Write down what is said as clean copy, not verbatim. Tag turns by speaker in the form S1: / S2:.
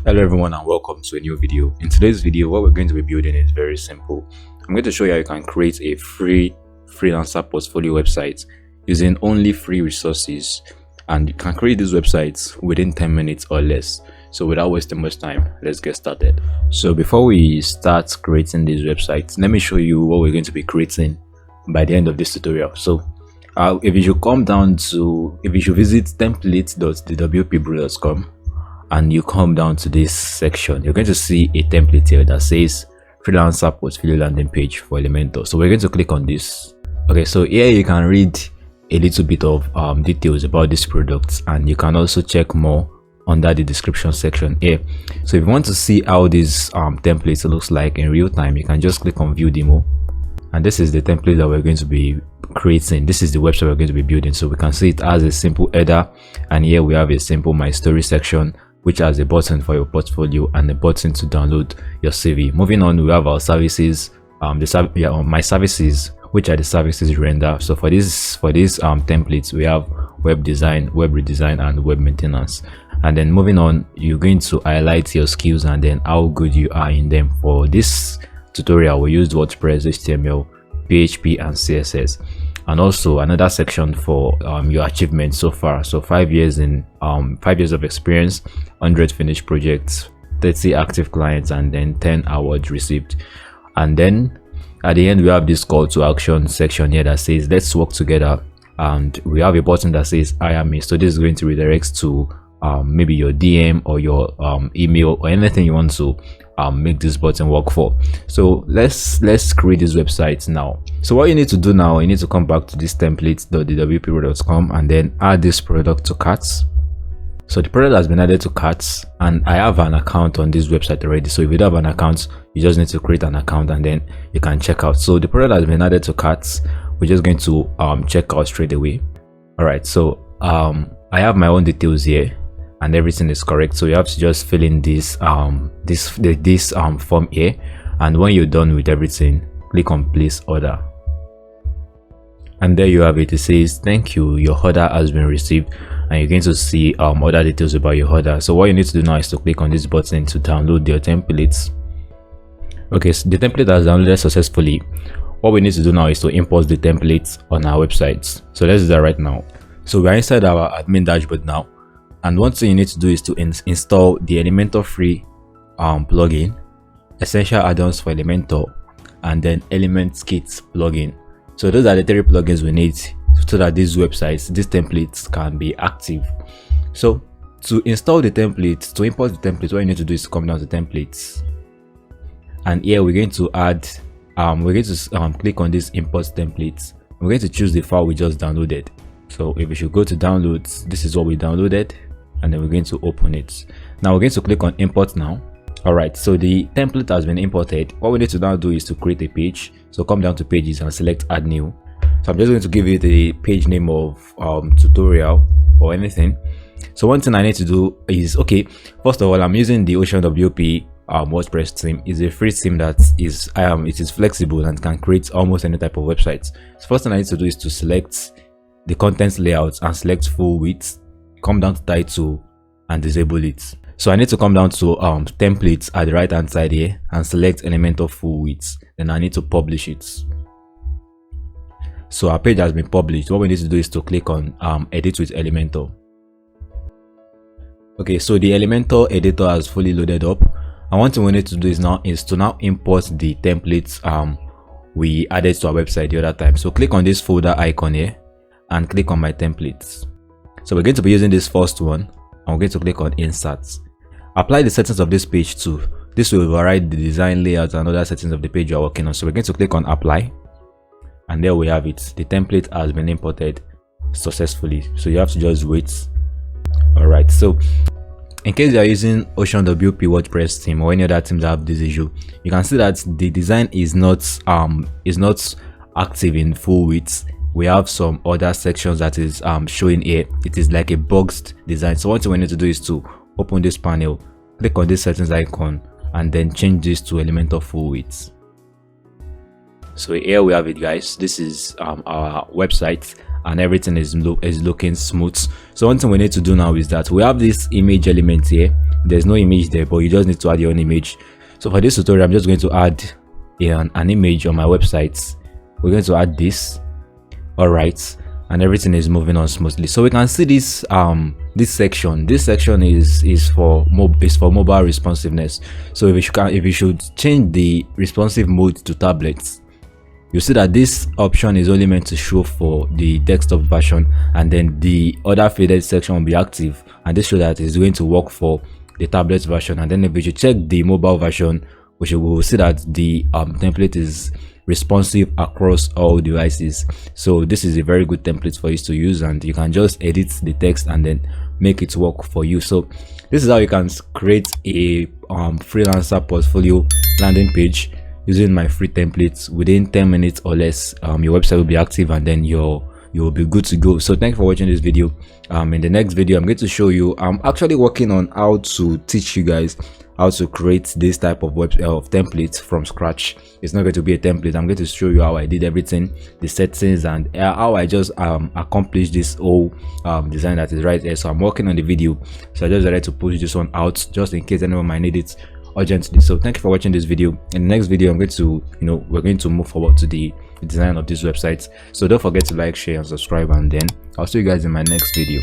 S1: Hello everyone and welcome to a new video. In today's video, what we're going to be building is very simple. I'm going to show you how you can create a free freelancer portfolio website using only free resources, and you can create these websites within 10 minutes or less. So without wasting much time, let's get started. So before we start creating these websites, let me show you what we're going to be creating by the end of this tutorial. So if you should visit template.thewpbro.com and you come down to this section, you're going to see a template here that says freelancer portfolio landing page for Elementor. So we're going to click on this. Okay, so here you can read a little bit of details about this product, and you can also check more under the description section here. So if you want to see how this template looks like in real time, you can just click on view demo, and this is the template that we're going to be creating. This is the website we're going to be building. So we can see it has a simple header, and here we have a simple my story section, which has a button for your portfolio and a button to download your CV. Moving on, we have our services, my services, which are the services render. So for these templates, we have web design, web redesign, and web maintenance. And then moving on, you're going to highlight your skills and then how good you are in them. For this tutorial, we used WordPress, HTML, PHP, and CSS. And also another section for your achievements so far. So 5 years of experience, 100 finished projects, 30 active clients, and then 10 awards received. And then at the end, we have this call to action section here that says let's work together, and we have a button that says hire me. So this is going to redirect to maybe your DM or your email or anything you want to make this button work for. So let's create this website now. So what you need to do now, you need to come back to this template.thewpbro.com and then add this product to carts. So the product has been added to carts, and I have an account on this website already. So if you don't have an account, you just need to create an account and then you can check out. So the product has been added to carts. We're just going to check out straight away. All right, so I have my own details here and everything is correct. So you have to just fill in this form here, and when you're done with everything, click on place order, and there you have it. It says thank you, your order has been received, and you're going to see other details about your order. So what you need to do now is to click on this button to download your templates. Okay, so the template has downloaded successfully. What we need to do now is to import the templates on our website. So let's do that right now. So we're inside our admin dashboard now, and one thing you need to do is to install the Elementor free plugin, essential add-ons for Elementor, and then Element Kit plugin. So those are the 3 plugins we need so that these templates can be active. So to install the templates, to import the templates, what you need to do is to come down to templates, and here we're going to add click on this import templates. We're going to choose the file we just downloaded. So if we should go to downloads, this is what we downloaded, and then we're going to open it. Now we're going to click on import now. All right, so the template has been imported. What we need to now do is to create a page. So come down to pages and select add new. So I'm just going to give it a page name of tutorial or anything. So one thing I need to do is, okay, first of all, I'm using the Ocean WP WordPress theme. Is a free theme that is it is flexible and can create almost any type of websites. So first thing I need to do is to select the content layout and select full width, come down to title and disable it. So I need to come down to templates at the right hand side here and select Elementor full width. Then I need to publish it. So our page has been published. What we need to do is to click on edit with Elementor. Okay, so the Elementor editor has fully loaded up, and one thing we need to do is to now import the templates we added to our website the other time. So click on this folder icon here and click on my templates. So we're going to be using this first one, and we're going to click on insert. Apply the settings of this page too. This will override the design layout and other settings of the page you're working on. So we're going to click on apply, and there we have it. The template has been imported successfully. So you have to just wait. All right, so in case you are using Ocean WP WordPress theme or any other theme that have this issue, you can see that the design is not active in full width. We have some other sections that is showing here. It is like a boxed design. So what we need to do is to open this panel, click on this settings icon, and then change this to Elementor full width. So here we have it, guys. This is our website, and everything is looking smooth. So one thing we need to do now is that we have this image element here. there's no image there, but you just need to add your own image. So for this tutorial, I'm just going to add an image on my website. We're going to add this. All right, and everything is moving on smoothly. So we can see this this section is for mobile responsiveness. So if you should change the responsive mode to tablets, you see that this option is only meant to show for the desktop version, and then the other faded section will be active, and this shows that it's going to work for the tablet version. And then if you should check the mobile version, we will see that the template is responsive across all devices. So this is a very good template for you to use, and you can just edit the text and then make it work for you. So this is how you can create a freelancer portfolio landing page using my free templates. Within 10 minutes or less, your website will be active, and then you'll be good to go. So thank you for watching this video. In the next video, I'm going to show you, I'm actually working on how to teach you guys how to create this type of templates from scratch. It's not going to be a template. I'm going to show you how I did everything, the settings, and how I just accomplished this whole design that is right here. So I'm working on the video, so I just decided to push this one out just in case anyone might need it urgently. So thank you for watching this video. In the next video, I'm going to we're going to move forward to the design of this website. So don't forget to like, share, and subscribe, and then I'll see you guys in my next video.